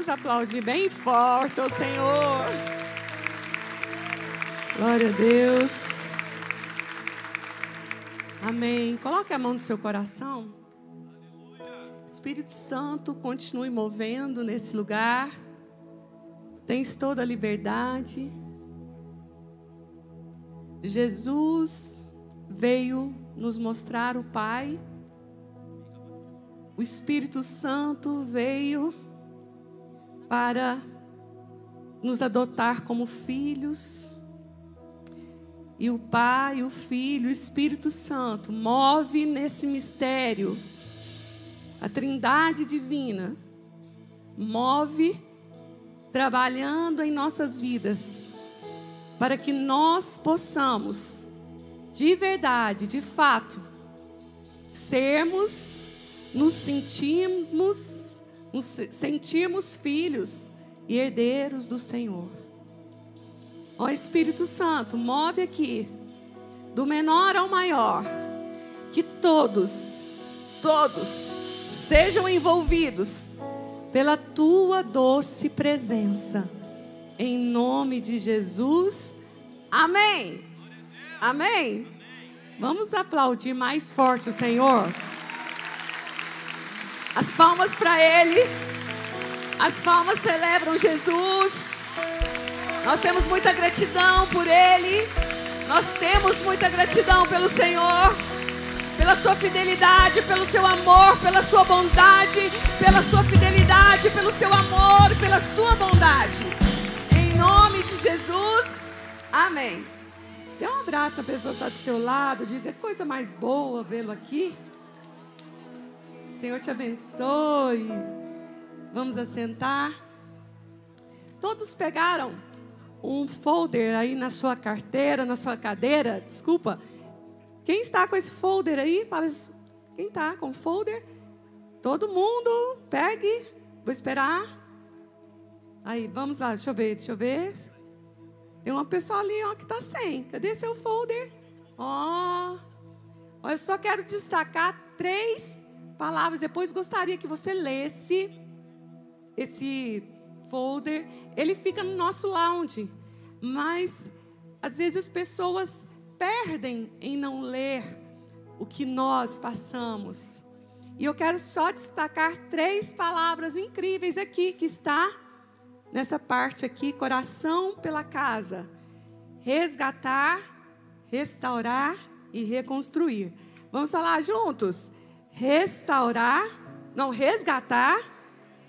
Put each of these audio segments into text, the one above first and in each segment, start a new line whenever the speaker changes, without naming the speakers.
Vamos aplaudir bem forte ao Senhor. Glória a Deus. Amém. Coloque a mão no seu coração. Espírito Santo, continue movendo nesse lugar. Tens toda a liberdade. Jesus veio nos mostrar o Pai. O Espírito Santo veio para nos adotar como filhos. E o Pai, o Filho, o Espírito Santo move nesse mistério. A Trindade Divina move trabalhando em nossas vidas para que nós possamos, de verdade, de fato, nos sentirmos filhos e herdeiros do Senhor. Ó Espírito Santo, move aqui, do menor ao maior, que todos sejam envolvidos pela tua doce presença. Em nome de Jesus. Amém. Amém. Vamos aplaudir mais forte o Senhor. As palmas para Ele. As palmas celebram Jesus. Nós temos muita gratidão por Ele. Nós temos muita gratidão pelo Senhor, pela sua fidelidade, pelo seu amor, pela sua bondade, pela sua fidelidade, pelo seu amor, pela sua bondade. Em nome de Jesus, amém. Dê um abraço à pessoa que está do seu lado, diga: coisa mais boa vê-lo aqui. Senhor te abençoe. Vamos assentar. Todos pegaram um folder aí na sua carteira, na sua cadeira? Desculpa. Quem está com esse folder aí? Fala, quem está com o folder? Todo mundo, pegue. Vou esperar. Aí, vamos lá, deixa eu ver. Tem uma pessoa ali, ó, que está sem. Cadê seu folder? Ó, eu só quero destacar 3 palavras. Depois gostaria que você lesse esse folder. Ele fica no nosso lounge. Mas, às vezes, as pessoas perdem em não ler o que nós passamos. E eu quero só destacar 3 palavras incríveis aqui, que está nessa parte aqui: coração pela casa, resgatar, restaurar e reconstruir. Vamos falar juntos? Resgatar,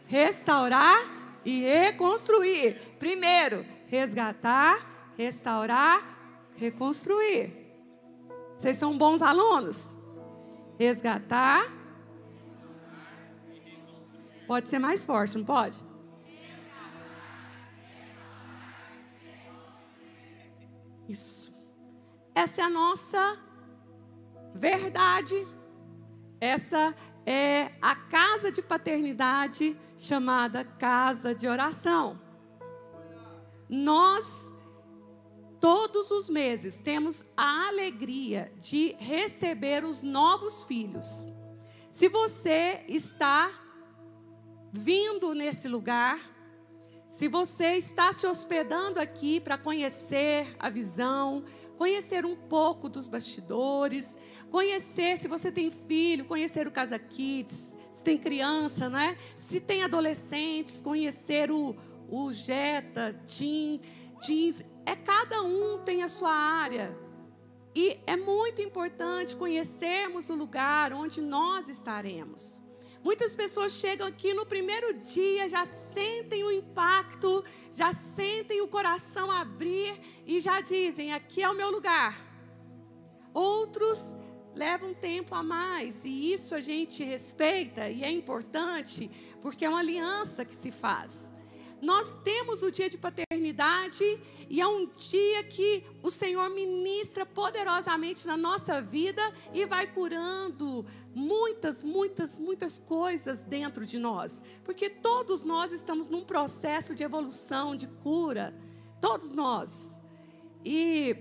restaurar e reconstruir. Primeiro, resgatar, restaurar, reconstruir. Vocês são bons alunos? Resgatar. Pode ser mais forte, não pode? Isso. Essa é a nossa verdade. Essa é a casa de paternidade chamada casa de oração. Nós, todos os meses, temos a alegria de receber os novos filhos. Se você está vindo nesse lugar, se você está se hospedando aqui para conhecer a visão, conhecer um pouco dos bastidores, conhecer, se você tem filho, conhecer o Casa Kids, se tem criança, não é? Se tem adolescentes, conhecer o Jetta, Teens, cada um tem a sua área. E é muito importante conhecermos o lugar onde nós estaremos. Muitas pessoas chegam aqui no primeiro dia, já sentem o impacto, já sentem o coração abrir e já dizem: aqui é o meu lugar. Outros levam tempo a mais, e isso a gente respeita e é importante, porque é uma aliança que se faz. Nós temos o dia de paternidade e é um dia que o Senhor ministra poderosamente na nossa vida e vai curando muitas coisas dentro de nós. Porque todos nós estamos num processo de evolução, de cura. Todos nós. E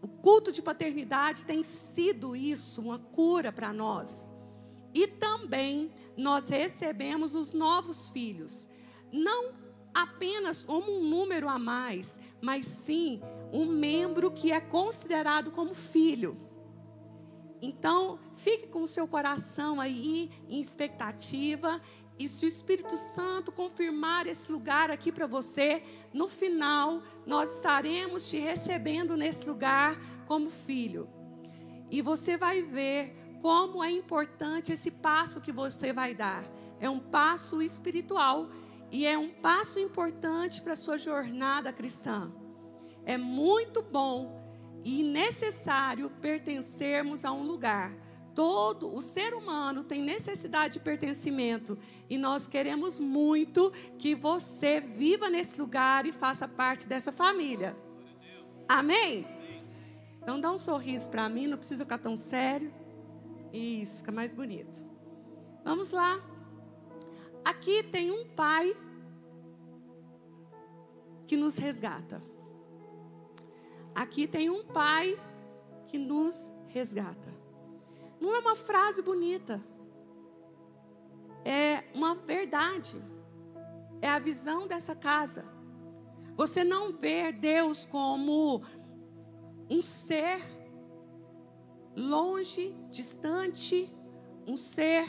o culto de paternidade tem sido isso, uma cura para nós. E também nós recebemos os novos filhos. não apenas como um número a mais, mas sim um membro que é considerado como filho. Então, fique com o seu coração aí em expectativa. E se o Espírito Santo confirmar esse lugar aqui para você, no final, nós estaremos te recebendo nesse lugar como filho. E você vai ver como é importante esse passo que você vai dar. É um passo espiritual e é um passo importante para a sua jornada cristã. É muito bom e necessário pertencermos a um lugar. Todo o ser humano tem necessidade de pertencimento e nós queremos muito que você viva nesse lugar e faça parte dessa família. Amém? Então dá um sorriso para mim, não precisa ficar tão sério. Isso, fica mais bonito. Vamos lá. Aqui tem um pai que nos resgata. Aqui tem um pai que nos resgata. Não é uma frase bonita. É uma verdade. É a visão dessa casa. Você não vê Deus como um ser longe, distante, um ser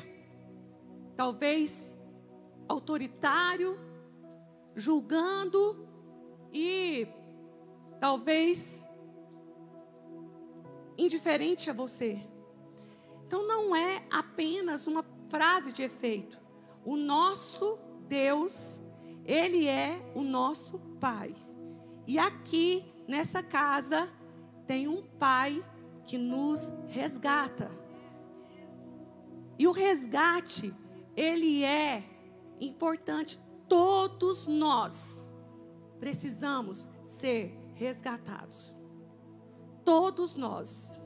talvez autoritário, julgando e talvez indiferente a você. Então não é apenas uma frase de efeito. O nosso Deus, Ele é o nosso Pai. E aqui, nessa casa, tem um Pai que nos resgata. E o resgate, ele é importante. Todos nós precisamos ser resgatados. Todos nós.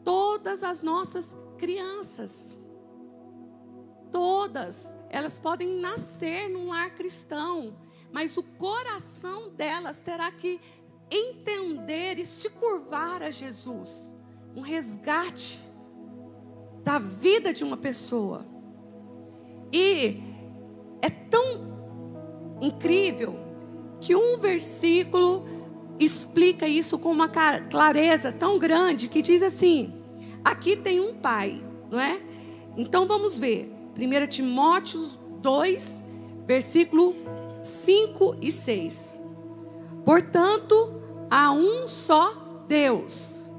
Todas as nossas crianças. Todas. Elas podem nascer num lar cristão. Mas o coração delas terá que entender e se curvar a Jesus. Um resgate da vida de uma pessoa. E é tão incrível que um versículo explica isso com uma clareza tão grande que diz assim: aqui tem um pai, não é? Então vamos ver 1 Timóteo 2, versículo 5 e 6. Portanto, há um só Deus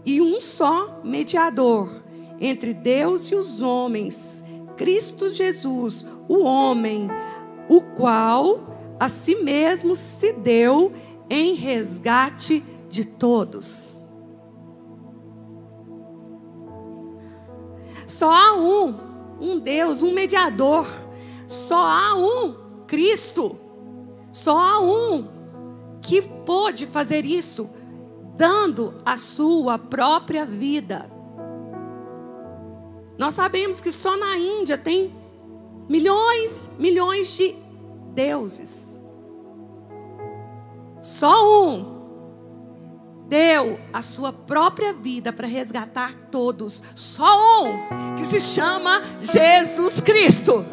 e um só mediador entre Deus e os homens, Cristo Jesus, o homem, o qual a si mesmo se deu em resgate de todos. Só há um Deus, um mediador. Só há um Cristo. Só há um que pôde fazer isso, dando a sua própria vida. Nós sabemos que só na Índia tem milhões de deuses. Só um deu a sua própria vida para resgatar todos. Só um, que se chama Jesus Cristo.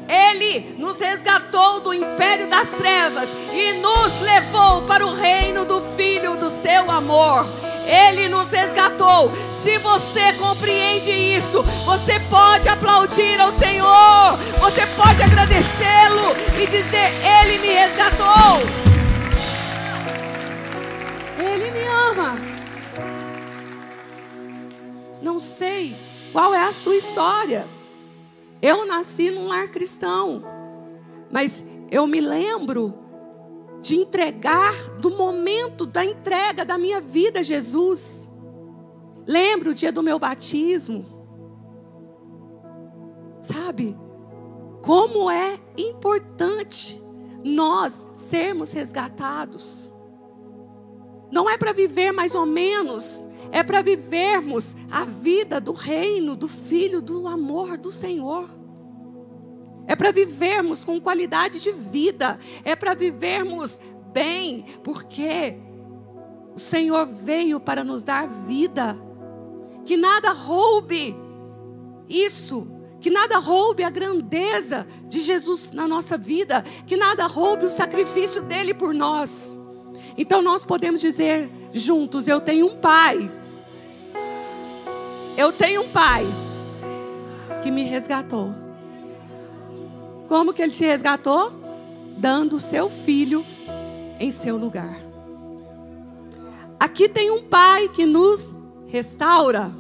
Ele nos resgatou do império das trevas e nos levou para o reino do Filho do seu amor. Ele nos resgatou. Se você compreende isso, você pode aplaudir ao Senhor. Você pode agradecê-lo e dizer: Ele me resgatou. Ele me ama. Não sei qual é a sua história. Eu nasci num lar cristão, mas eu me lembro de entregar, do momento da entrega da minha vida a Jesus. Lembro o dia do meu batismo. Sabe, como é importante nós sermos resgatados. Não é para viver mais ou menos, é para vivermos a vida do reino, do Filho, do amor do Senhor. É para vivermos com qualidade de vida. É para vivermos bem, porque o Senhor veio para nos dar vida. Que nada roube isso que nada roube a grandeza de Jesus na nossa vida, que nada roube o sacrifício dele por nós. Então nós podemos dizer juntos: eu tenho um pai. Eu tenho um pai que me resgatou. Como que ele te resgatou? Dando o seu filho em seu lugar. Aqui tem um pai que nos restaura.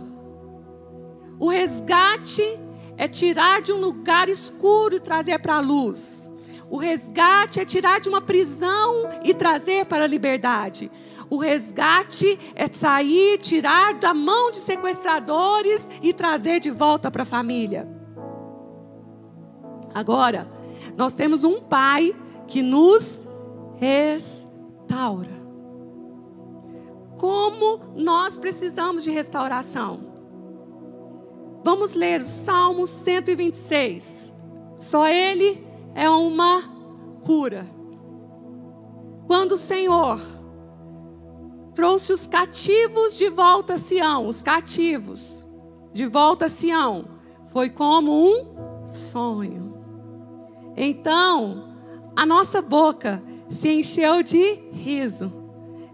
O resgate é tirar de um lugar escuro e trazer para a luz. O resgate é tirar de uma prisão e trazer para a liberdade. O resgate é sair, tirar da mão de sequestradores e trazer de volta para a família. Agora, nós temos um pai que nos restaura. Como nós precisamos de restauração? Vamos ler o Salmo 126. Só ele é uma cura. Quando o Senhor trouxe os cativos de volta a Sião, os cativos de volta a Sião, foi como um sonho. Então, a nossa boca se encheu de riso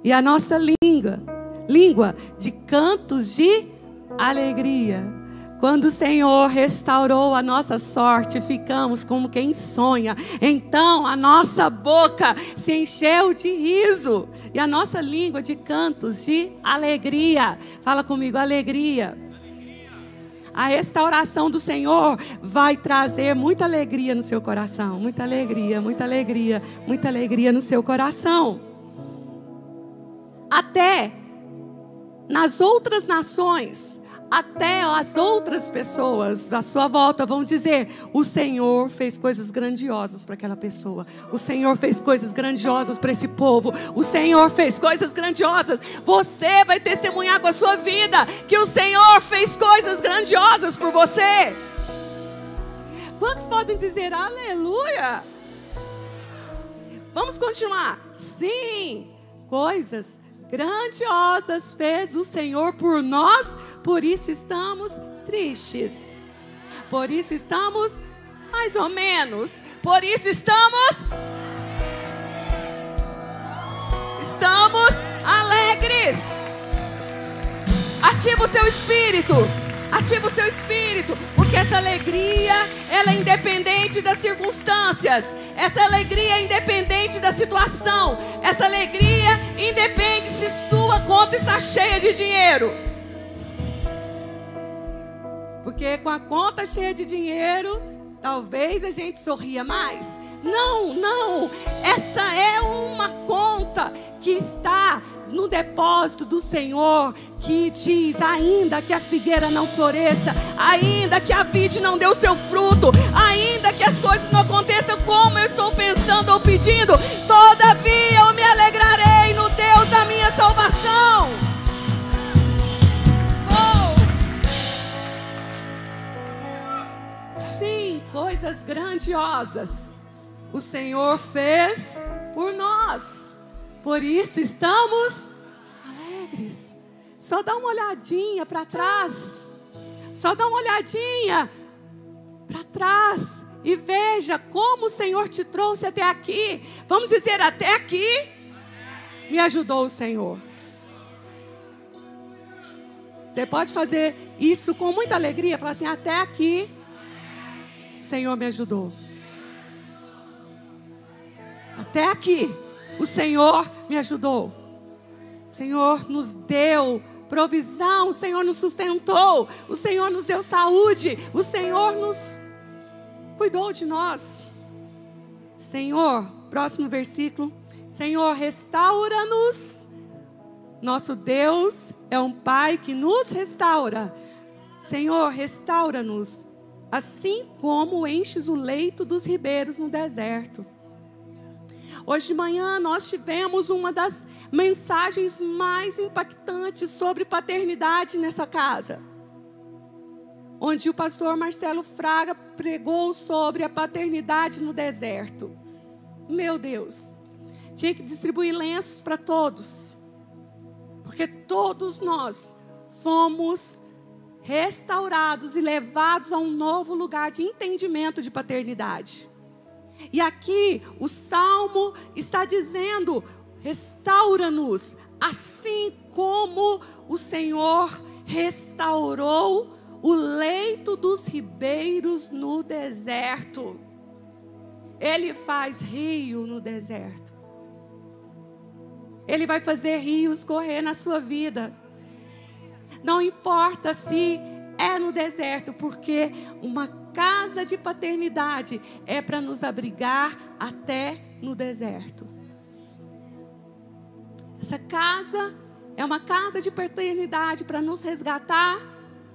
e a nossa língua de cantos de alegria. Quando o Senhor restaurou a nossa sorte, ficamos como quem sonha. Então a nossa boca se encheu de riso e a nossa língua de cantos de alegria. Fala comigo, alegria. A restauração do Senhor vai trazer muita alegria no seu coração. Muita alegria, muita alegria, muita alegria no seu coração. Até nas outras nações, até as outras pessoas à sua volta vão dizer: o Senhor fez coisas grandiosas para aquela pessoa. O Senhor fez coisas grandiosas para esse povo. O Senhor fez coisas grandiosas. Você vai testemunhar com a sua vida que o Senhor fez coisas grandiosas por você. Quantos podem dizer aleluia? Vamos continuar. Sim, coisas grandiosas fez o Senhor por nós, por isso estamos tristes. Por isso estamos mais ou menos. Por isso estamos alegres. Ativa o seu espírito. Ativa o seu espírito, porque essa alegria, ela é independente das circunstâncias. Essa alegria é independente da situação. Essa alegria independe se sua conta está cheia de dinheiro. Porque com a conta cheia de dinheiro, talvez a gente sorria mais. Não. Essa é uma conta que está no depósito do Senhor, que diz: ainda que a figueira não floresça, ainda que a vide não dê o seu fruto, ainda que as coisas não aconteçam como eu estou pensando ou pedindo, todavia eu me alegrarei no Deus da minha salvação. Sim, coisas grandiosas o Senhor fez por nós. Por isso estamos alegres. Só dá uma olhadinha para trás. Só dá uma olhadinha para trás e veja como o Senhor te trouxe até aqui. Vamos dizer, até aqui me ajudou o Senhor. Você pode fazer isso com muita alegria, falar assim: até aqui o Senhor me ajudou. Até aqui o Senhor me ajudou. O Senhor nos deu provisão. O Senhor nos sustentou. O Senhor nos deu saúde. O Senhor nos cuidou de nós. Senhor, próximo versículo. Senhor, restaura-nos. Nosso Deus é um Pai que nos restaura. Senhor, restaura-nos, assim como enches o leito dos ribeiros no deserto. Hoje de manhã nós tivemos uma das mensagens mais impactantes sobre paternidade nessa casa, onde o pastor Marcelo Fraga pregou sobre a paternidade no deserto. Meu Deus, tinha que distribuir lenços para todos, porque todos nós fomos restaurados e levados a um novo lugar de entendimento de paternidade. E aqui o Salmo está dizendo: restaura-nos, assim como o Senhor restaurou o leito dos ribeiros no deserto. Ele faz rio no deserto. Ele vai fazer rios correr na sua vida. Não importa se é no deserto, porque uma casa de paternidade é para nos abrigar até no deserto. Essa casa é uma casa de paternidade para nos resgatar,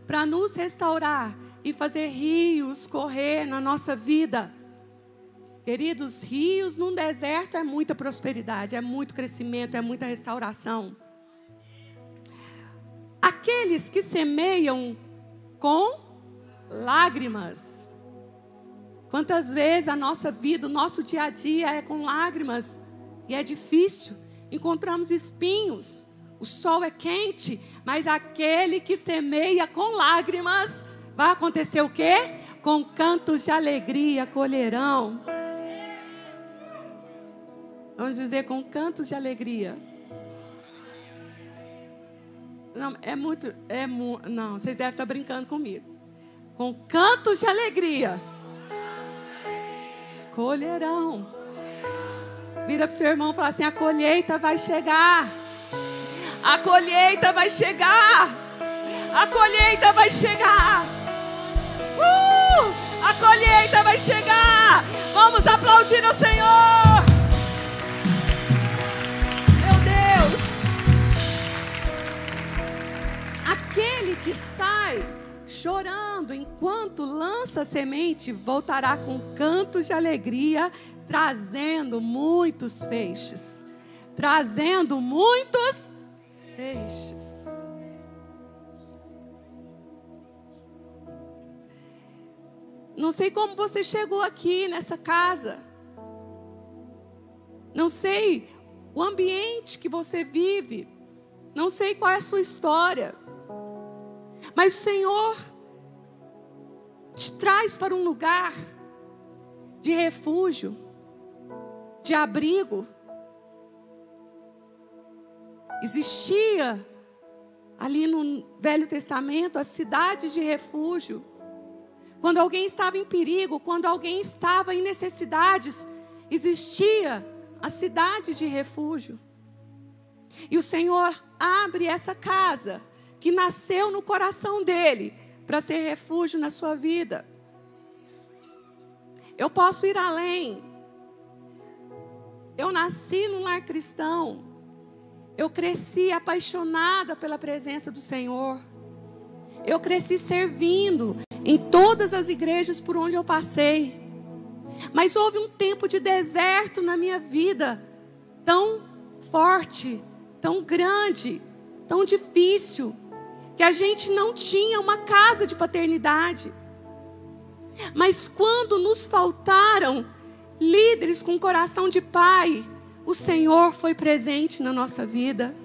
para nos restaurar e fazer rios correr na nossa vida. Queridos, rios num deserto é muita prosperidade, é muito crescimento, é muita restauração. Aqueles que semeiam com lágrimas. Quantas vezes a nossa vida, o nosso dia a dia é com lágrimas e é difícil. Encontramos espinhos, o sol é quente, mas aquele que semeia com lágrimas, vai acontecer o quê? Com cantos de alegria colherão. Vamos dizer, com cantos de alegria. Não, não, vocês devem estar brincando comigo. Com cantos de alegria colherão. Vira para o seu irmão e fala assim: a colheita vai chegar. A colheita vai chegar. A colheita vai chegar. A colheita vai chegar. Vamos aplaudir ao Senhor. Meu Deus. Aquele que sai chorando enquanto lança a semente voltará com cantos de alegria, trazendo muitos feixes. Trazendo muitos feixes. Não sei como você chegou aqui nessa casa. Não sei o ambiente que você vive. Não sei qual é a sua história. Mas o Senhor te traz para um lugar de refúgio, de abrigo. Existia ali no Velho Testamento as cidades de refúgio. Quando alguém estava em perigo, quando alguém estava em necessidades, existia a cidade de refúgio. E o Senhor abre essa casa que nasceu no coração dele para ser refúgio na sua vida. Eu posso ir além. Eu nasci num lar cristão. Eu cresci apaixonada pela presença do Senhor. Eu cresci servindo em todas as igrejas por onde eu passei. Mas houve um tempo de deserto na minha vida, tão forte, tão grande, tão difícil, que a gente não tinha uma casa de paternidade. Mas quando nos faltaram líderes com coração de pai, o Senhor foi presente na nossa vida.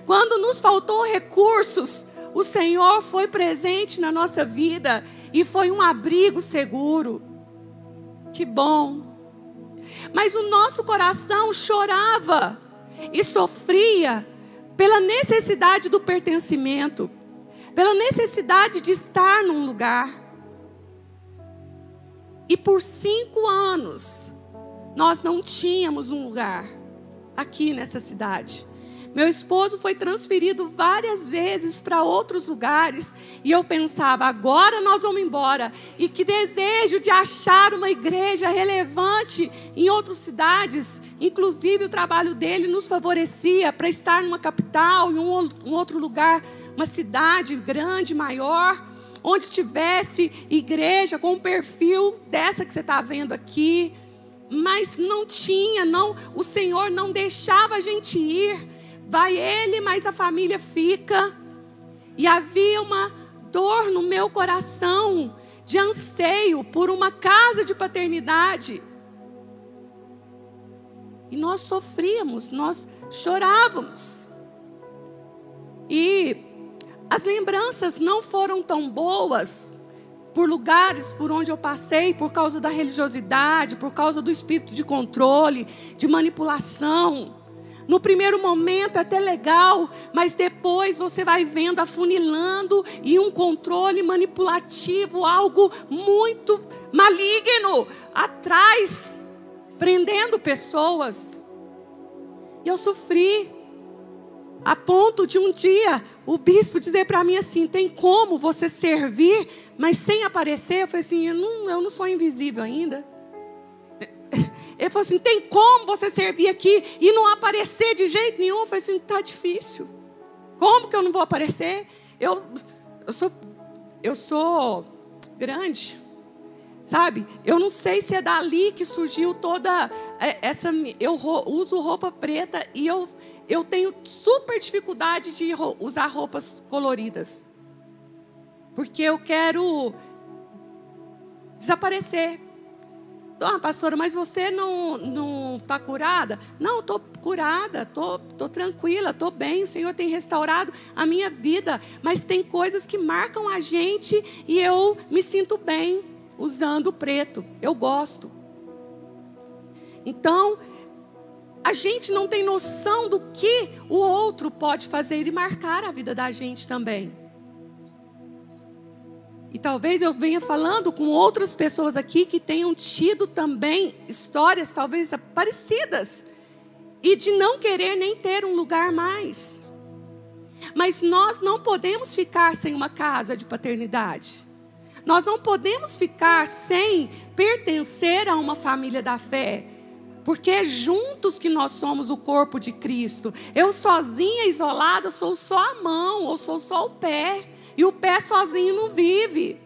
Quando nos faltou recursos, o Senhor foi presente na nossa vida e foi um abrigo seguro. Que bom. Mas o nosso coração chorava e sofria pela necessidade do pertencimento, pela necessidade de estar num lugar. E por 5 anos, nós não tínhamos um lugar aqui nessa cidade. Meu esposo foi transferido várias vezes para outros lugares. E eu pensava, agora nós vamos embora. E que desejo de achar uma igreja relevante em outras cidades. Inclusive o trabalho dele nos favorecia para estar numa capital, em um outro lugar, uma cidade grande, maior, onde tivesse igreja com um perfil dessa que você está vendo aqui. Mas não tinha, não, o Senhor não deixava a gente ir. Vai ele, mas a família fica. E havia uma dor no meu coração de anseio por uma casa de paternidade. E nós sofríamos, nós chorávamos. E As lembranças não foram tão boas por lugares por onde eu passei, por causa da religiosidade, por causa do espírito de controle, de manipulação. No primeiro momento é até legal, mas depois você vai vendo afunilando e um controle manipulativo, algo muito maligno atrás, prendendo pessoas. E eu sofri, a ponto de um dia o bispo dizer para mim assim: tem como você servir, mas sem aparecer? Eu falei assim: eu não sou invisível ainda. Ele falou assim: tem como você servir aqui e não aparecer de jeito nenhum? Eu falei assim: está difícil. Como que eu não vou aparecer? Eu sou grande, sabe? Eu não sei se é dali que surgiu toda essa... Eu uso roupa preta e eu tenho super dificuldade de usar roupas coloridas. Porque eu quero desaparecer. Ah, pastora, mas você não está curada? Não, estou curada, estou tranquila, estou bem. O Senhor tem restaurado a minha vida. Mas tem coisas que marcam a gente e eu me sinto bem usando o preto. Eu gosto. Então, a gente não tem noção do que o outro pode fazer e marcar a vida da gente também. E talvez eu venha falando com outras pessoas aqui que tenham tido também histórias talvez parecidas. E de não querer nem ter um lugar mais. Mas nós não podemos ficar sem uma casa de paternidade. Nós não podemos ficar sem pertencer a uma família da fé. Porque é juntos que nós somos o corpo de Cristo. Eu sozinha, isolada, sou só a mão ou sou só o pé. E o pé sozinho não vive.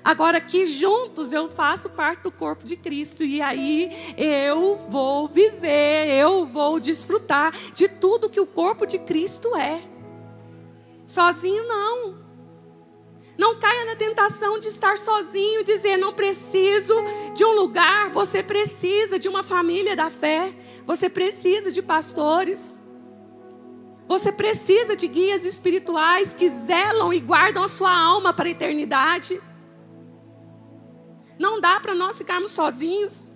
Agora aqui juntos eu faço parte do corpo de Cristo. E aí eu vou viver, eu vou desfrutar de tudo que o corpo de Cristo é. Sozinho não. Não caia na tentação de estar sozinho e dizer: não preciso de um lugar. Você precisa de uma família da fé. Você precisa de pastores. Você precisa de guias espirituais que zelam e guardam a sua alma para a eternidade. Não dá para nós ficarmos sozinhos.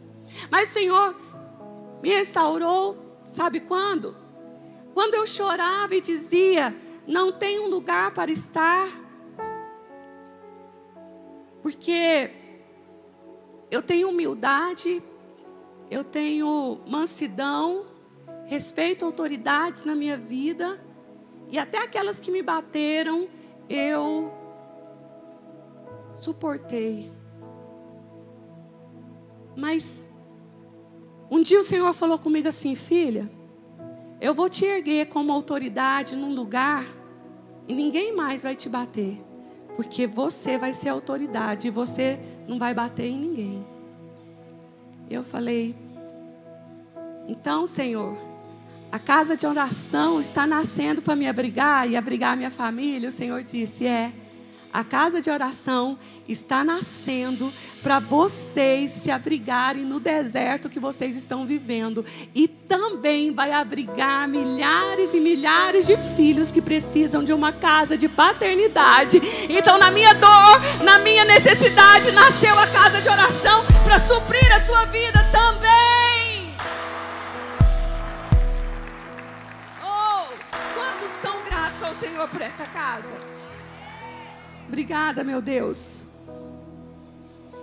Mas o Senhor me restaurou, sabe quando? Quando eu chorava e dizia: não tem um lugar para estar. Porque eu tenho humildade, eu tenho mansidão, respeito autoridades na minha vida. E até aquelas que me bateram, eu suportei. Mas um dia o Senhor falou comigo assim: filha, eu vou te erguer como autoridade num lugar e ninguém mais vai te bater. Porque você vai ser autoridade e você não vai bater em ninguém. Eu falei: então, Senhor, a casa de oração está nascendo para me abrigar e abrigar a minha família. O Senhor disse: a casa de oração está nascendo para vocês se abrigarem no deserto que vocês estão vivendo. E também vai abrigar milhares e milhares de filhos que precisam de uma casa de paternidade. Então, na minha dor, na minha necessidade, nasceu a casa de oração para suprir a sua vida também. Oh, quantos são gratos ao Senhor por essa casa? Obrigada, meu Deus.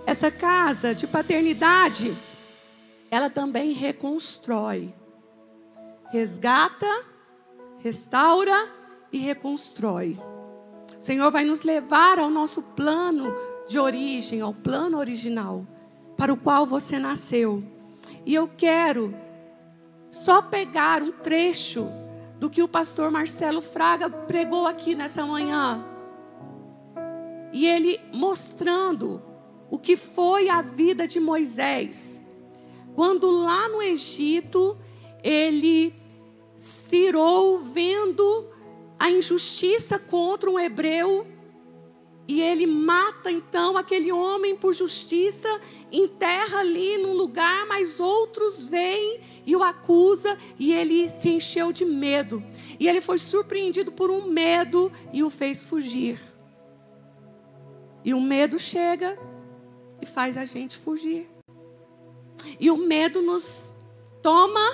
Essa casa de paternidade, ela também reconstrói. Resgata, restaura e reconstrói. O Senhor vai nos levar ao nosso plano de origem, ao plano original, para o qual você nasceu. E eu quero só pegar um trecho do que o pastor Marcelo Fraga pregou aqui nessa manhã. E ele mostrando o que foi a vida de Moisés. Quando lá no Egito, ele se irou vendo a injustiça contra um hebreu. E ele mata então aquele homem por justiça, enterra ali num lugar, mas outros vêm e o acusam, e ele se encheu de medo. E ele foi surpreendido por um medo e o fez fugir. E o medo chega e faz a gente fugir. E o medo nos toma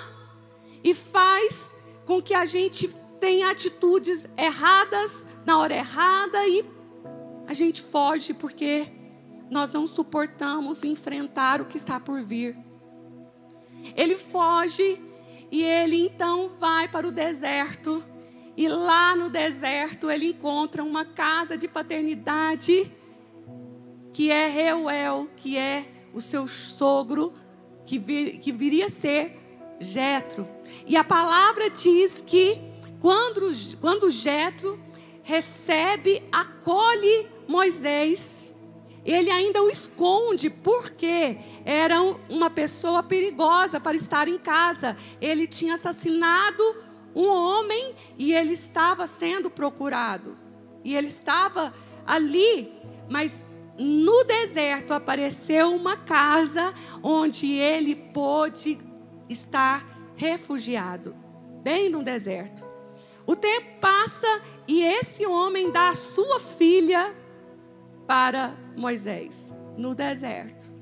e faz com que a gente tenha atitudes erradas na hora errada, e a gente foge porque nós não suportamos enfrentar o que está por vir. Ele foge e ele então vai para o deserto. E lá no deserto ele encontra uma casa de paternidade, que é Reuel, que é o seu sogro, que viria a ser Jetro. E a palavra diz que quando Jetro recebe, acolhe Moisés, ele ainda o esconde, porque era uma pessoa perigosa para estar em casa. Ele tinha assassinado um homem e ele estava sendo procurado. E ele estava ali, mas no deserto apareceu uma casa onde ele pôde estar refugiado, bem no deserto. O tempo passa e esse homem dá a sua filha para Moisés, no deserto.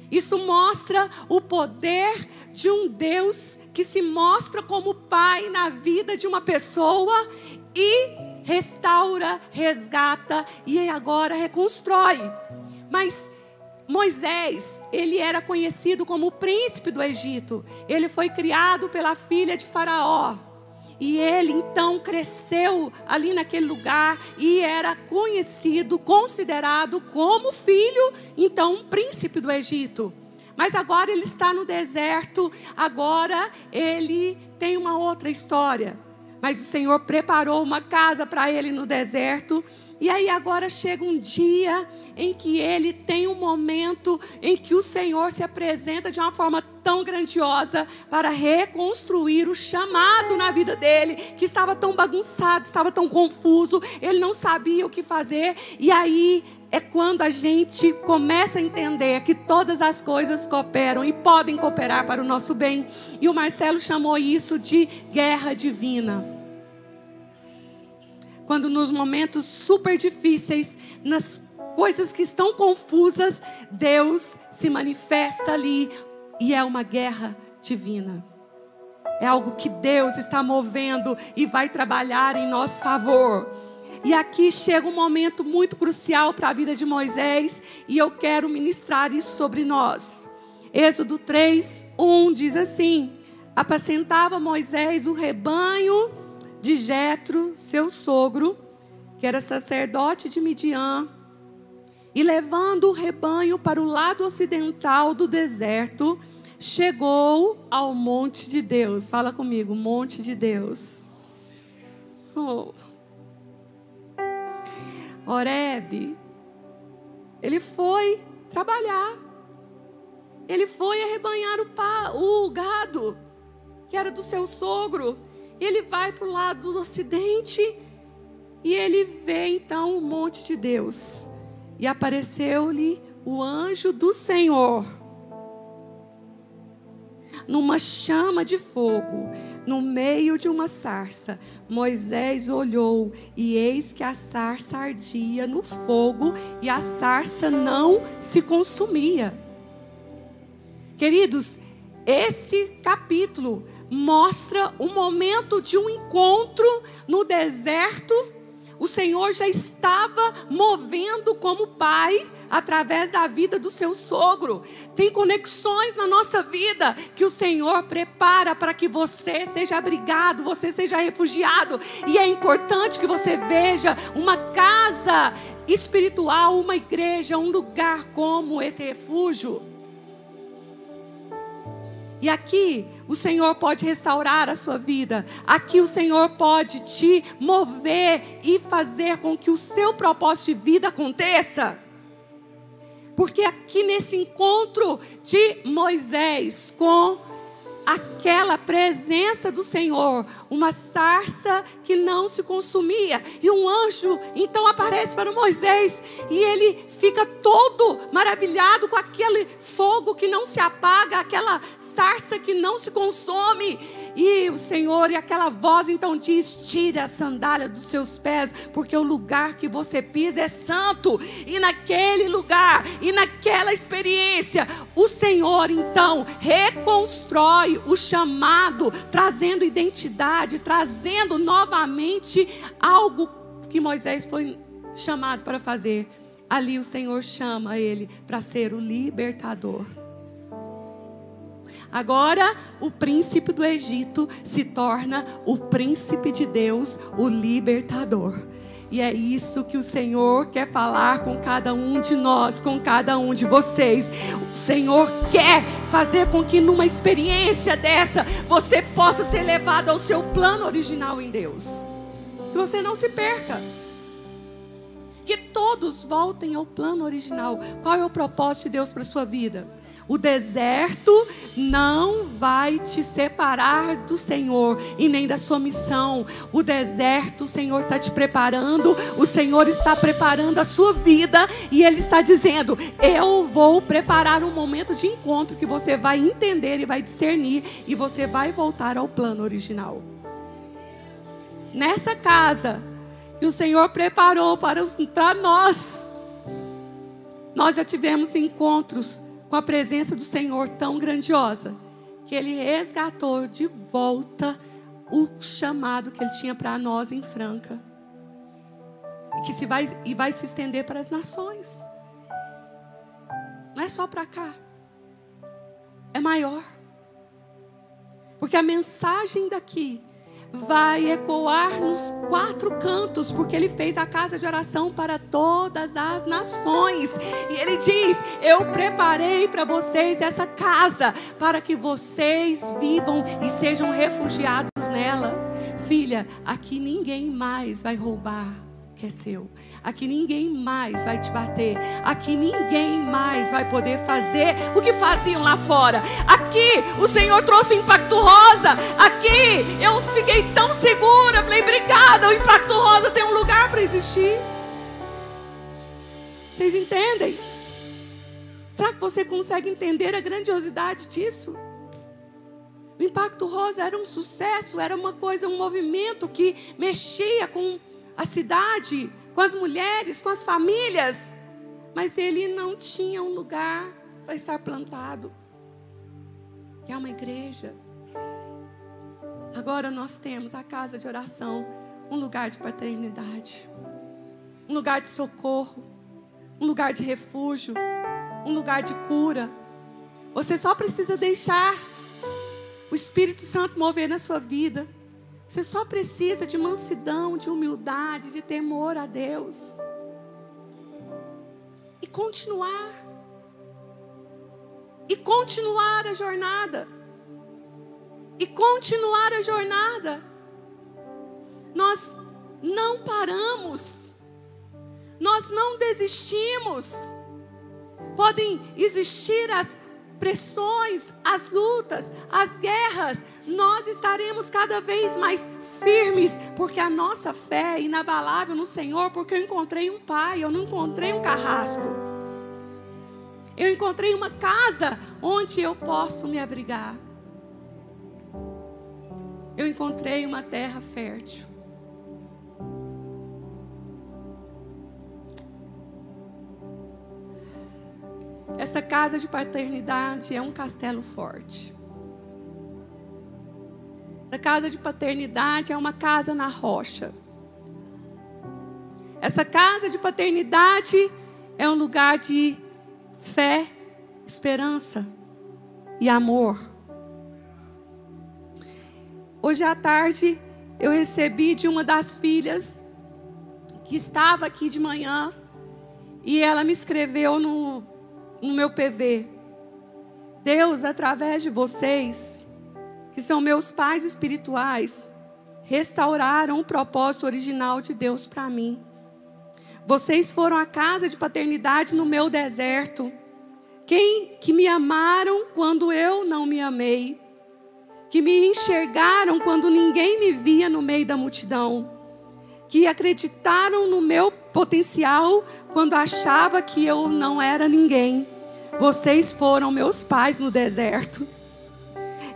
Isso mostra o poder de um Deus que se mostra como pai na vida de uma pessoa e restaura, resgata e agora reconstrói. Mas Moisés, ele era conhecido como o príncipe do Egito. Ele foi criado pela filha de Faraó. E ele então cresceu ali naquele lugar e era conhecido, considerado como filho, então um príncipe do Egito. Mas agora ele está no deserto, agora ele tem uma outra história. Mas o Senhor preparou uma casa para ele no deserto. E aí agora chega um dia em que ele tem um momento em que o Senhor se apresenta de uma forma tão grandiosa para reconstruir o chamado na vida dele, que estava tão bagunçado, estava tão confuso, ele não sabia o que fazer. E aí é quando a gente começa a entender que todas as coisas cooperam e podem cooperar para o nosso bem. E o Marcelo chamou isso de guerra divina. Quando nos momentos super difíceis, nas coisas que estão confusas, Deus se manifesta ali e é uma guerra divina. É algo que Deus está movendo e vai trabalhar em nosso favor. E aqui chega um momento muito crucial para a vida de Moisés e eu quero ministrar isso sobre nós. Êxodo 3:1 diz assim: apacentava Moisés o rebanho de Jetro, seu sogro, que era sacerdote de Midian, e levando o rebanho para o lado ocidental do deserto, chegou ao monte de Deus. Fala comigo, monte de Deus. Oh. Horebe. Ele foi trabalhar. Ele foi arrebanhar o gado, que era do seu sogro. Ele vai para o lado do ocidente e ele vê então o monte de Deus. E apareceu-lhe o anjo do Senhor numa chama de fogo, no meio de uma sarça. Moisés olhou e eis que a sarça ardia no fogo e a sarça não se consumia. Queridos, esse capítulo mostra o momento de um encontro no deserto. O Senhor já estava movendo como pai através da vida do seu sogro. Tem conexões na nossa vida que o Senhor prepara para que você seja abrigado, você seja refugiado. E é importante que você veja uma casa espiritual, uma igreja, um lugar como esse refúgio. E aqui o Senhor pode restaurar a sua vida. Aqui o Senhor pode te mover e fazer com que o seu propósito de vida aconteça. Porque aqui nesse encontro de Moisés com aquela presença do Senhor, uma sarça que não se consumia. E um anjo então aparece para Moisés e ele fica todo maravilhado com aquele fogo que não se apaga, aquela sarça que não se consome. E o Senhor, e aquela voz então diz: tire a sandália dos seus pés, porque o lugar que você pisa é santo. E naquele lugar, e naquela experiência, o Senhor então reconstrói o chamado, trazendo identidade, trazendo novamente algo que Moisés foi chamado para fazer. Ali o Senhor chama ele para ser o libertador. Agora o príncipe do Egito se torna o príncipe de Deus, o libertador. E é isso que o Senhor quer falar com cada um de nós, com cada um de vocês. O Senhor quer fazer com que numa experiência dessa você possa ser levado ao seu plano original em Deus. Que você não se perca. Que todos voltem ao plano original. Qual é o propósito de Deus para a sua vida? O deserto não vai te separar do Senhor e nem da sua missão. O deserto, o Senhor está te preparando. O Senhor está preparando a sua vida. E Ele está dizendo: eu vou preparar um momento de encontro que você vai entender e vai discernir. E você vai voltar ao plano original. Nessa casa que o Senhor preparou para nós, nós já tivemos encontros com a presença do Senhor tão grandiosa, que Ele resgatou de volta o chamado que Ele tinha para nós em Franca. E vai se estender para as nações. Não é só para cá. É maior. Porque a mensagem daqui vai ecoar nos 4 cantos, porque Ele fez a casa de oração para todas as nações. E Ele diz: eu preparei para vocês essa casa, para que vocês vivam e sejam refugiados nela. Filha, aqui ninguém mais vai roubar o que é seu. Aqui ninguém mais vai te bater. Aqui ninguém mais vai poder fazer o que faziam lá fora. Aqui o Senhor trouxe o Impacto Rosa. Aqui eu fiquei tão segura. Falei: obrigada, o Impacto Rosa tem um lugar para existir. Vocês entendem? Será que você consegue entender a grandiosidade disso? O Impacto Rosa era um sucesso, era uma coisa, um movimento que mexia com a cidade, com as mulheres, com as famílias, mas ele não tinha um lugar para estar plantado, que é uma igreja. Agora nós temos a casa de oração, um lugar de paternidade, um lugar de socorro, um lugar de refúgio, um lugar de cura. Você só precisa deixar o Espírito Santo mover na sua vida. Você só precisa de mansidão, de humildade, de temor a Deus. E continuar. E continuar a jornada. E continuar a jornada. Nós não paramos. Nós não desistimos. Podem existir as pressões, as lutas, as guerras, nós estaremos cada vez mais firmes, porque a nossa fé é inabalável no Senhor, porque eu encontrei um pai, eu não encontrei um carrasco. Eu encontrei uma casa onde eu posso me abrigar. Eu encontrei uma terra fértil. Essa casa de paternidade é um castelo forte. Essa casa de paternidade é uma casa na rocha. Essa casa de paternidade é um lugar de fé, esperança e amor. Hoje à tarde eu recebi de uma das filhas que estava aqui de manhã e ela me escreveu no meu PV: Deus, através de vocês, que são meus pais espirituais, restauraram o propósito original de Deus para mim. Vocês foram a casa de paternidade no meu deserto, que me amaram quando eu não me amei. que me enxergaram quando ninguém me via no meio da multidão, que acreditaram no meu potencial quando achava que eu não era ninguém. Vocês foram meus pais no deserto.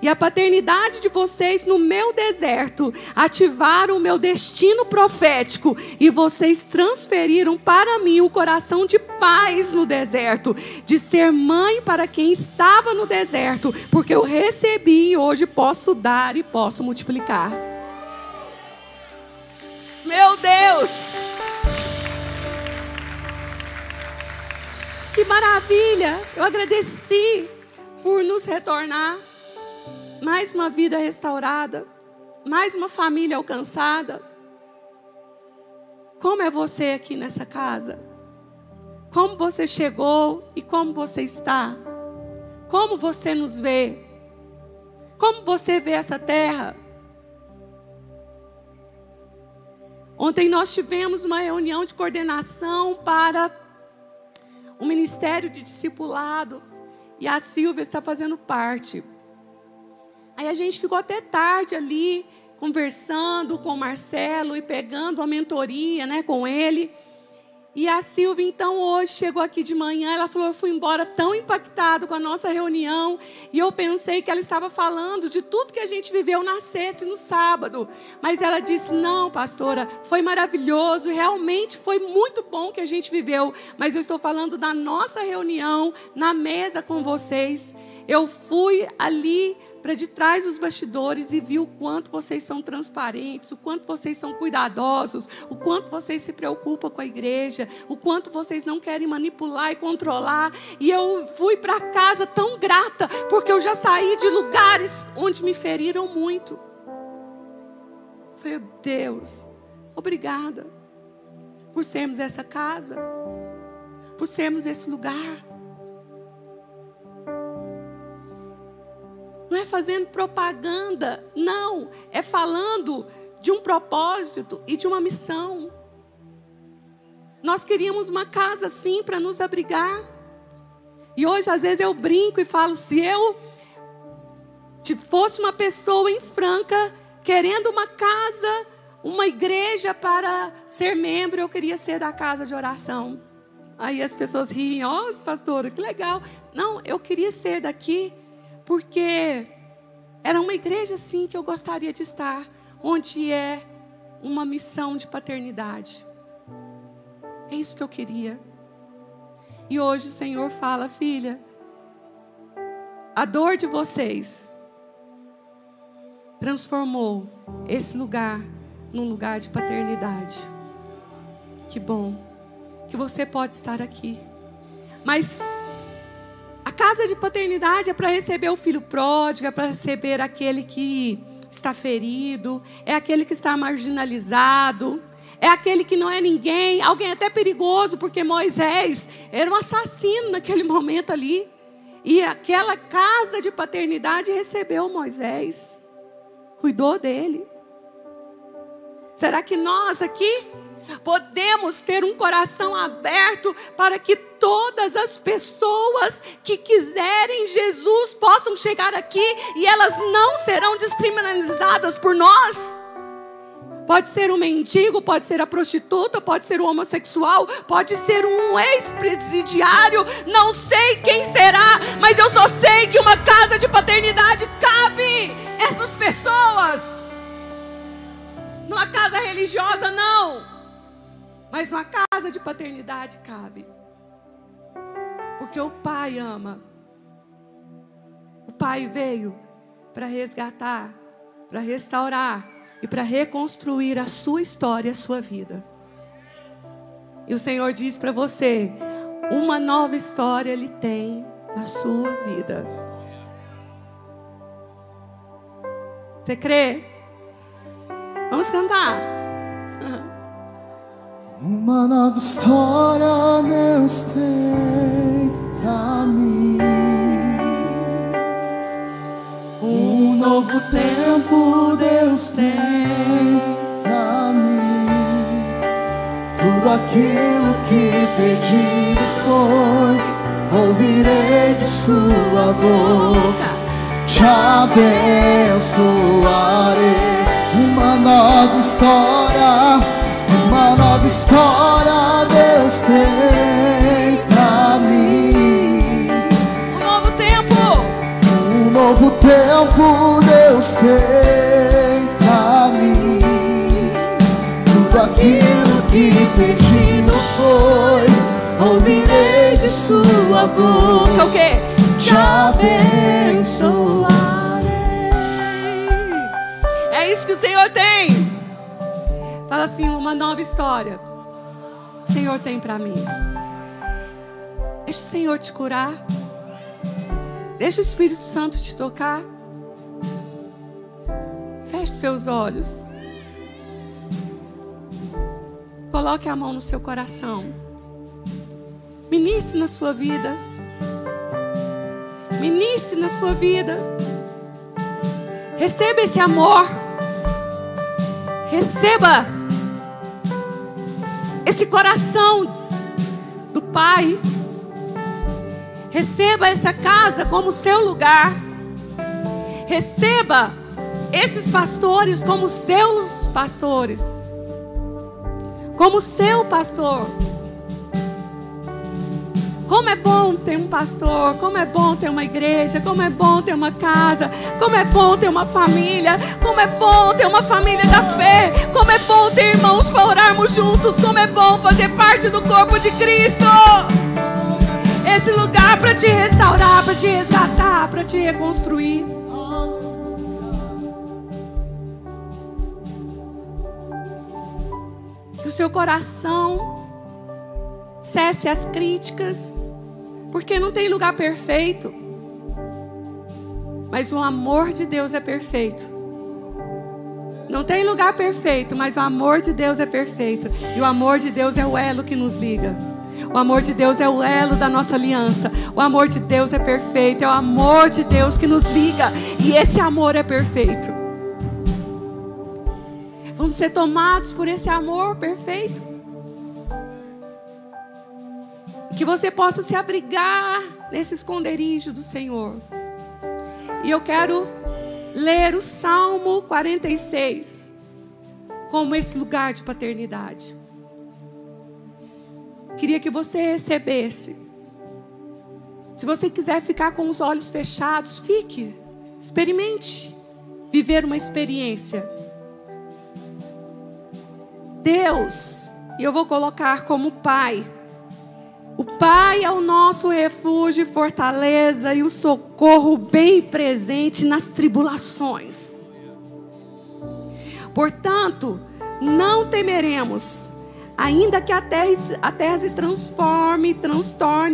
E a paternidade de vocês no meu deserto ativaram o meu destino profético. E vocês transferiram para mim o coração de paz no deserto. De ser mãe para quem estava no deserto. Porque eu recebi e hoje posso dar e posso multiplicar. Meu Deus! Que maravilha! Eu agradeci por nos retornar. Mais uma vida restaurada, mais uma família alcançada. Como é você aqui nessa casa? Como você chegou e como você está? Como você nos vê? Como você vê essa terra? Ontem nós tivemos uma reunião de coordenação para o Ministério de Discipulado e a Silvia está fazendo parte. Aí a gente ficou até tarde ali, conversando com o Marcelo e pegando a mentoria, né, com ele. E a Silvia, então, hoje chegou aqui de manhã, ela falou, eu fui embora tão impactado com a nossa reunião, e eu pensei que ela estava falando de tudo que a gente viveu na sexta e no sábado. Mas ela disse, não, pastora, foi maravilhoso, realmente foi muito bom que a gente viveu, mas eu estou falando da nossa reunião, na mesa com vocês. Eu fui ali para de trás dos bastidores e vi o quanto vocês são transparentes, o quanto vocês são cuidadosos, o quanto vocês se preocupam com a igreja, o quanto vocês não querem manipular e controlar. E eu fui para casa tão grata, porque eu já saí de lugares onde me feriram muito. Eu falei, Deus, obrigada por sermos essa casa, por sermos esse lugar. Não é fazendo propaganda, não. É falando de um propósito e de uma missão. Nós queríamos uma casa assim para nos abrigar. E hoje, às vezes, eu brinco e falo, se eu fosse uma pessoa em Franca, querendo uma casa, uma igreja para ser membro, eu queria ser da casa de oração. Aí as pessoas riem, ó, pastora, que legal. Não, eu queria ser daqui. Porque era uma igreja assim que eu gostaria de estar, onde é uma missão de paternidade. É isso que eu queria. E hoje o Senhor fala, filha, a dor de vocês transformou esse lugar num lugar de paternidade. Que bom que você pode estar aqui. Mas a casa de paternidade é para receber o filho pródigo, é para receber aquele que está ferido, é aquele que está marginalizado, é aquele que não é ninguém, alguém até perigoso, porque Moisés era um assassino naquele momento ali. E aquela casa de paternidade recebeu Moisés, cuidou dele. Será que nós aqui podemos ter um coração aberto para que todas as pessoas que quiserem Jesus possam chegar aqui e elas não serão descriminalizadas por nós? Pode ser um mendigo, pode ser a prostituta, pode ser o homossexual, pode ser um ex-presidiário, não sei quem será, mas eu só sei que uma casa de paternidade cabe essas pessoas. Numa casa religiosa não, mas uma casa de paternidade cabe. Porque o Pai ama. O Pai veio para resgatar, para restaurar e para reconstruir a sua história, a sua vida. E o Senhor diz para você, uma nova história Ele tem na sua vida. Você crê? Vamos cantar.
Uma nova história Deus tem pra mim. Um novo tempo Deus tem pra mim. Tudo aquilo que pedido foi, ouvirei de sua boca. te abençoarei. Uma nova história Deus tem pra mim. Um novo tempo Deus tem pra mim. Tudo aquilo que perdido foi, ouvirei de sua boca.
O quê?
Te abençoarei.
É isso que o Senhor tem. Fala assim, uma nova história o Senhor tem pra mim. Deixa o Senhor te curar. Deixa o Espírito Santo te tocar. Feche seus olhos. Coloque a mão no seu coração. Ministre na sua vida. Ministre na sua vida. Receba esse amor. Receba esse coração do Pai. Receba essa casa como seu lugar. Receba esses pastores como seus pastores. Como seu pastor. Como é bom ter um pastor, como é bom ter uma igreja, como é bom ter uma casa, como é bom ter uma família, como é bom ter uma família da fé, como é bom ter irmãos para orarmos juntos, como é bom fazer parte do corpo de Cristo. Esse lugar para te restaurar, para te resgatar, para te reconstruir. Que o seu coração cesse as críticas, porque não tem lugar perfeito, mas o amor de Deus é perfeito. Não tem lugar perfeito, mas o amor de Deus é perfeito. E o amor de Deus é o elo que nos liga. O amor de Deus é o elo da nossa aliança. O amor de Deus é perfeito. É o amor de Deus que nos liga. E esse amor é perfeito. Vamos ser tomados por esse amor perfeito. Que você possa se abrigar nesse esconderijo do Senhor. E eu quero ler o Salmo 46 como esse lugar de paternidade. Queria que você recebesse. Se você quiser ficar com os olhos fechados, fique. Experimente viver uma experiência. Deus, e eu vou colocar como Pai. O Pai é o nosso refúgio e fortaleza e o socorro bem presente nas tribulações. Portanto, não temeremos, ainda que a terra se transtorne,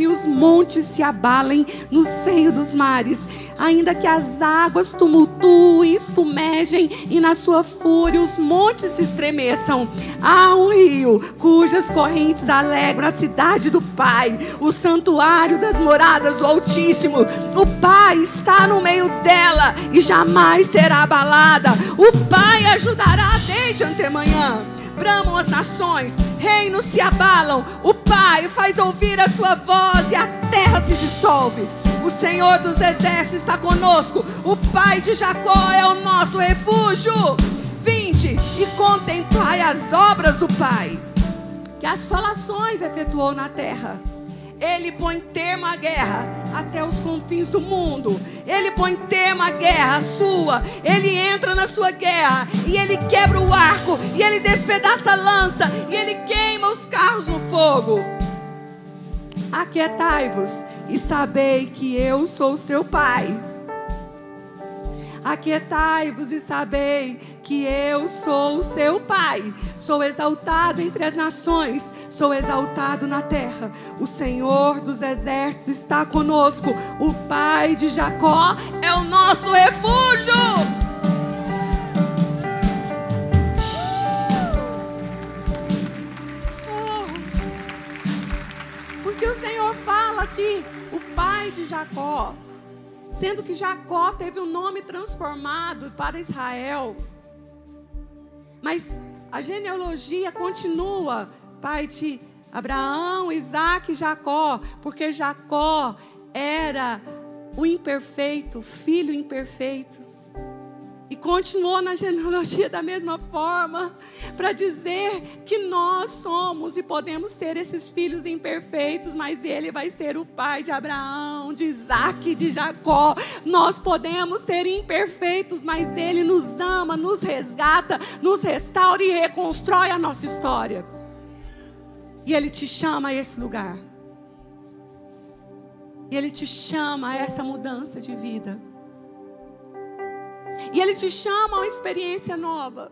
os montes se abalem no seio dos mares, ainda que as águas tumultuem, espumejem e na sua fúria os montes se estremeçam. Há um rio cujas correntes alegram a cidade do Pai, o santuário das moradas do Altíssimo. O Pai está no meio dela e jamais será abalada. O Pai ajudará desde antemanhã. Bramam as nações, reinos se abalam. O Pai faz ouvir a sua voz e a terra se dissolve. O Senhor dos exércitos está conosco. O Pai de Jacó é o nosso refúgio. Vinde e contemplai as obras do Pai, que assolações efetuou na terra. Ele põe termo à guerra até os confins do mundo. Ele põe termo à guerra sua. Ele entra na sua guerra e ele quebra o arco, e ele despedaça a lança, e ele queima os carros no fogo. Aquietai-vos e sabei que eu sou seu Pai. Aquietai-vos e sabei que eu sou o seu Pai. Sou exaltado entre as nações, sou exaltado na terra. O Senhor dos exércitos está conosco. O Pai de Jacó é o nosso refúgio. Porque o Senhor fala aqui, o Pai de Jacó, sendo que Jacó teve o nome transformado para Israel. Mas a genealogia continua, pai de Abraão, Isaque e Jacó, porque Jacó era o imperfeito, filho imperfeito. E continuou na genealogia da mesma forma, para dizer que nós somos e podemos ser esses filhos imperfeitos, mas Ele vai ser o pai de Abraão, de Isaac, de Jacó. Nós podemos ser imperfeitos, mas Ele nos ama, nos resgata, nos restaura e reconstrói a nossa história. E Ele te chama a esse lugar. E Ele te chama a essa mudança de vida. E Ele te chama a uma experiência nova.